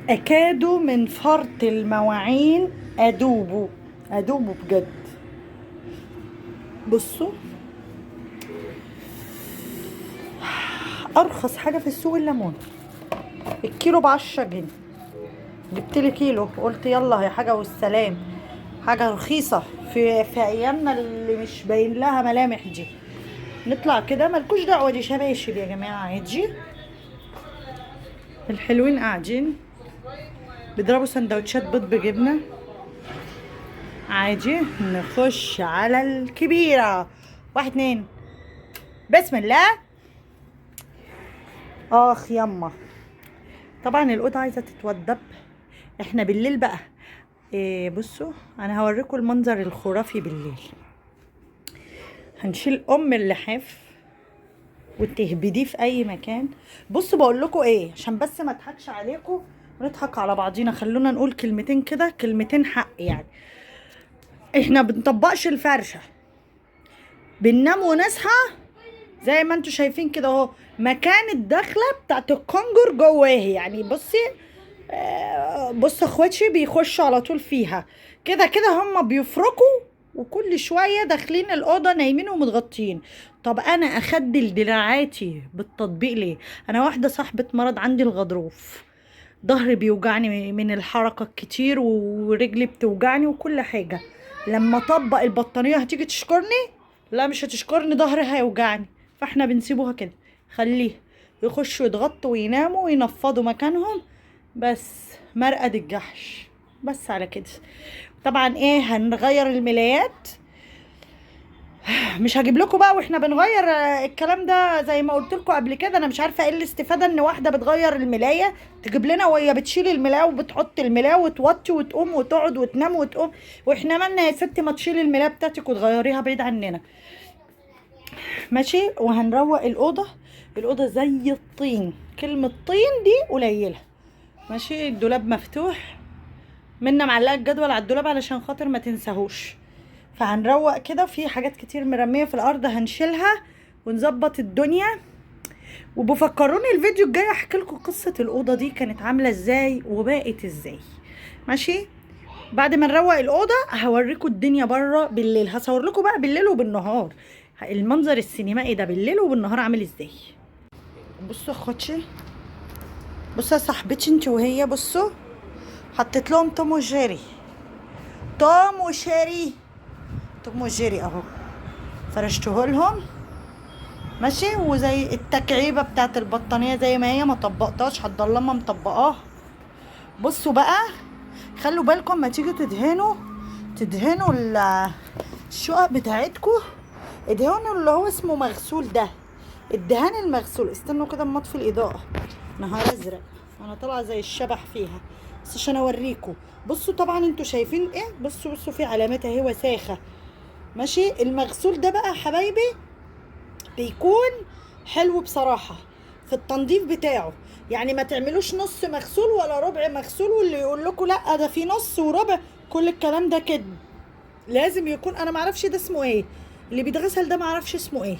أكاد من فرط المواعين أدوب بجد. بصوا، أرخص حاجة في السوق الليمون، الكيلو ب10 جنيه. جبتلي كيلو، قلت يلا هي حاجة والسلام، حاجة رخيصة في أيامنا اللي مش باين لها ملامح دي. نطلع كده، ملكوش دعوة، دي شباشب يا جماعة عادي. الحلوين قاعدين بيضربوا سندوتشات بيض بجبنة عادي. نخش على الكبيرة، واحد اتنين، بسم الله. اخ يما، طبعا الأوضة عايزة تتوضب. احنا بالليل بقى إيه، بصوا انا هوريكم المنظر الخرافي بالليل. هنشيل اللحاف وتهبديه في اي مكان. بصوا بقول لكم ايه، عشان بس ما اضحكش عليكم ونضحك على بعضينا، خلونا نقول كلمتين كده، كلمتين حق يعني. احنا بنطبقش الفرشه، بننام ونصحى زي ما انتوا شايفين كده اهو. مكان الدخله بتاعت الكونجر جواه يعني. بصي بص اخواتي بيخشوا على طول فيها كده كده، هم بيفركوا وكل شويه داخلين الاوضه نايمين ومتغطين. طب انا اخدل دراعاتي بالتطبيق ليه؟ انا واحده صاحبه مرض، عندي الغضروف، ظهري بيوجعني من الحركه الكتير ورجلي بتوجعني وكل حاجه. لما اطبق البطانيه هتيجي تشكرني؟ لا مش هتشكرني، ظهري هيوجعني. فاحنا بنسيبوها كده، خليه يخشوا يضغطوا ويناموا وينفضوا مكانهم. بس مرقد الجحش، بس على كده. طبعا ايه، هنغير الملايات. مش هجيب لكم بقى واحنا بنغير الكلام ده. زي ما قلت لكم قبل كده، انا مش عارفه ايه الاستفاده ان واحده بتغير الملايه تجيب لنا وهي بتشيل الملايه وبتحط الملايه وتوطي وتقوم وتقعد وتنام وتقوم. واحنا مالنا يا ستي، ما تشيلي الملايه بتاعتك وتغيريها بعيد عننا. ماشي. وهنروق الاوضه زي الطين، كلمه طين دي قليله. ماشي. الدولاب مفتوح، منا معلقه الجدول على الدولاب علشان خاطر ما تنساهوش. فهنروق كده، في حاجات كتير مرميه في الارض هنشيلها ونظبط الدنيا. وبفكروني الفيديو الجاي احكي لكم قصه الاوضه دي كانت عامله ازاي وبقت ازاي. ماشي. بعد ما نروق الاوضه هوريكم الدنيا بره بالليل، هصور لكم بقى بالليل وبالنهار المنظر السينمائي ده بالليل وبالنهار عامل ازاي. بصوا يا اخواتي، بصوا يا صاحبتي انت وهي، بصوا حطيت لهم توم وجيري. توم وجيري اهو، فرشته لهم. ماشي. وزي التكعيبه بتاعت البطانيه زي ما هي، ما طبقتهاش، هتضلمها مطبقاها. بصوا بقى، خلوا بالكم ما تيجوا تدهنوا الشقق بتاعتكم. ادهنوا اللي هو اسمه مغسول ده، الدهان المغسول. استنوا كده اما اطفي الاضاءه، نهار ازرق انا طالعه زي الشبح فيها، بس عشان اوريكم. بصوا طبعا انتوا شايفين ايه، بصوا في علامات اهي وساخه. ماشي. المغسول ده بقى يا حبايبي بيكون حلو بصراحة في التنظيف بتاعه. يعني ما تعملوش نص مغسول ولا ربع مغسول، واللي يقول لكم لا ده في نص وربع، كل الكلام ده كده. لازم يكون، انا معرفش ده اسمه ايه اللي بيتغسل ده، معرفش اسمه ايه،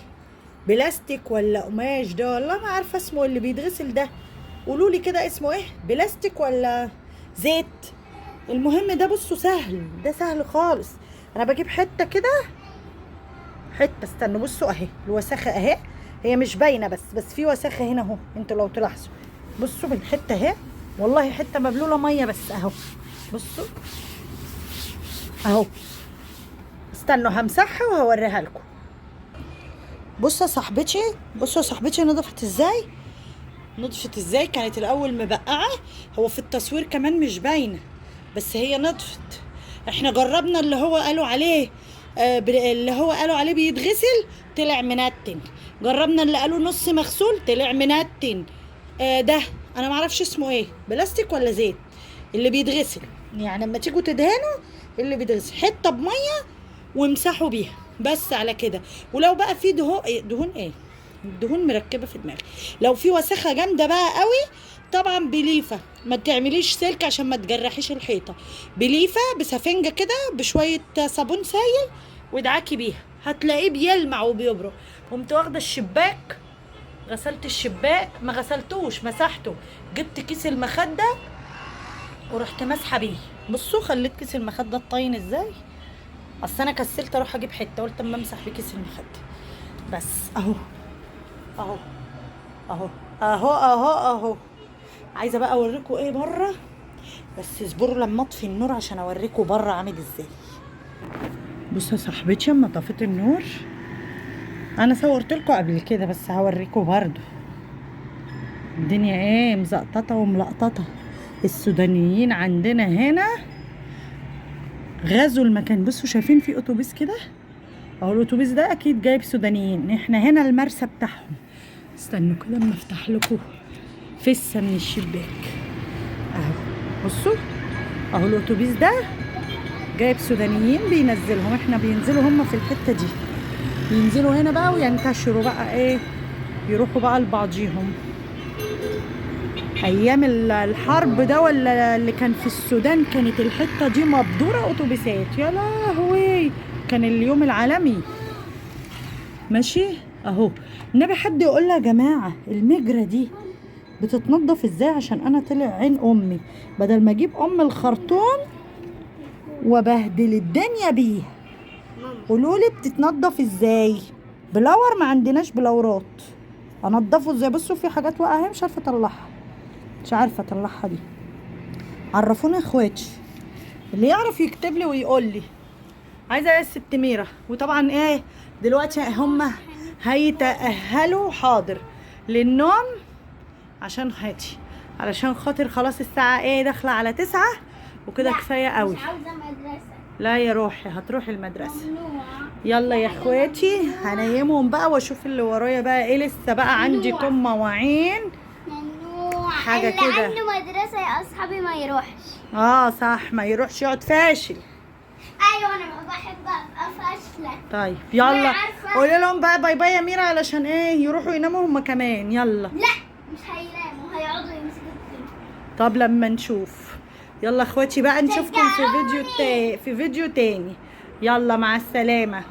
بلاستيك ولا قماش ده، والله ما عارفه اسمه اللي بيتغسل ده. قولوا لي كده اسمه ايه، بلاستيك ولا زيت؟ المهم ده بصوا سهل، ده سهل خالص. انا بجيب حته كده، حته، استنوا بصوا اهي الوساخه اهي، هي مش باينه بس في وساخه هنا اهو، انتوا لو تلاحظوا. بصوا بالحته اهي، والله حته مبلوله ميه بس اهو. بصوا اهو، استنوا همسحها وهوريها لكم. بصوا يا صاحبتي نضفت ازاي. كانت الاول مبقعه، هو في التصوير كمان مش باينه، بس هي نضفت. احنا جربنا اللي هو قالوا عليه بيتغسل، طلع منتن. جربنا اللي قالوا نص مغسول، طلع منتن. ده انا معرفش اسمه ايه، بلاستيك ولا زيت اللي بيتغسل. يعني لما تيجوا تدهنوا اللي بيتغسل حته بميه وامسحوا بيها، بس على كده. ولو بقى في دهون مركبه في دماغي، لو في وسخه جامده بقى قوي، طبعا بليفه، ما تعمليش سلك عشان ما تجرحيش الحيطه. بليفه بسفنجه كده بشويه صابون سايل وادعكي بيها، هتلاقيه بيلمع وبيبرق. قمت واخده الشباك، غسلت الشباك، ما غسلتوش مسحته، جبت كيس المخده ورحت ماسحه بيه. بصوا خليت كيس المخده الطاين ازاي، اصل انا كسلت اروح اجيب حته، قلت اما امسح بكيس المخده بس. اهو اهو اهو اهو اهو اهو. عايزه بقى اوريكم ايه بره، بس اصبروا لما اطفي النور عشان اوريكم بره عامل ازاي. بصوا يا صاحبتي اما طفيت النور، انا صورت لكم قبل كده بس هوريكم برضو الدنيا ايه مزقططه وملقططه. السودانيين عندنا هنا غزوا المكان. بصوا شايفين في اتوبيس كده، اهو الاتوبيس ده اكيد جايب سودانيين. احنا هنا المرسى بتاعهم. استنوا كده اما افتح لكم فسه من الشباك. اهو بصوا، اهو الاتوبيس ده جايب سودانيين بينزلهم. احنا بينزلوا هم في الحته دي، ينزلوا هنا بقى وينتشروا بقى ايه، يروحوا بقى لبعضيهم. ايام الحرب ده ولا اللي كان في السودان كانت الحته دي مبدوره اتوبيسات. يا لهوي كان اليوم العالمي. ماشي اهو. النبي حد يقول لي يا جماعه المجرى دي بتتنضف ازاي، عشان انا طلع عين امي بدل ما اجيب الخرطوم وبهدل الدنيا بيه. قولولي بتتنضف ازاي؟ بلور؟ ما عندناش بلورات. انضفه ازاي؟ بصوا في حاجات واقعه مش عارفه اطلعها، مش عارفه اطلعها دي. عرفوني يا اخواتي، اللي يعرف يكتب لي ويقول لي. عايزه ايه الست ميرا؟ وطبعا ايه دلوقتي هم هيتاهلوا حاضر للنوم عشان هاتي، علشان خاطر خلاص الساعه ايه داخله على 9 وكده كفايه قوي. مش عاوزه مدرسه. لا يا روحي هتروحي المدرسه. ممنوع. يلا يا اخواتي هنيمهم بقى واشوف اللي ورايا بقى ايه. لسه بقى عندي كم مواعين ممنوع. حاجة اللي كده. عنده مدرسه يا اصحابي ما يروحش. صح، ما يروحش يقعد فاشل. ايوه انا ما بحب ابقى فاشله. طيب يلا عارفة. قولي لهم بقى باي باي يا ميرا علشان ايه يروحوا يناموا هما كمان. يلا لا مش هيناموا، هيقعدوا يمسكوا التليفون. طب لما نشوف. يلا اخواتي بقى نشوفكم في شجعوني. فيديو تاني. يلا مع السلامة.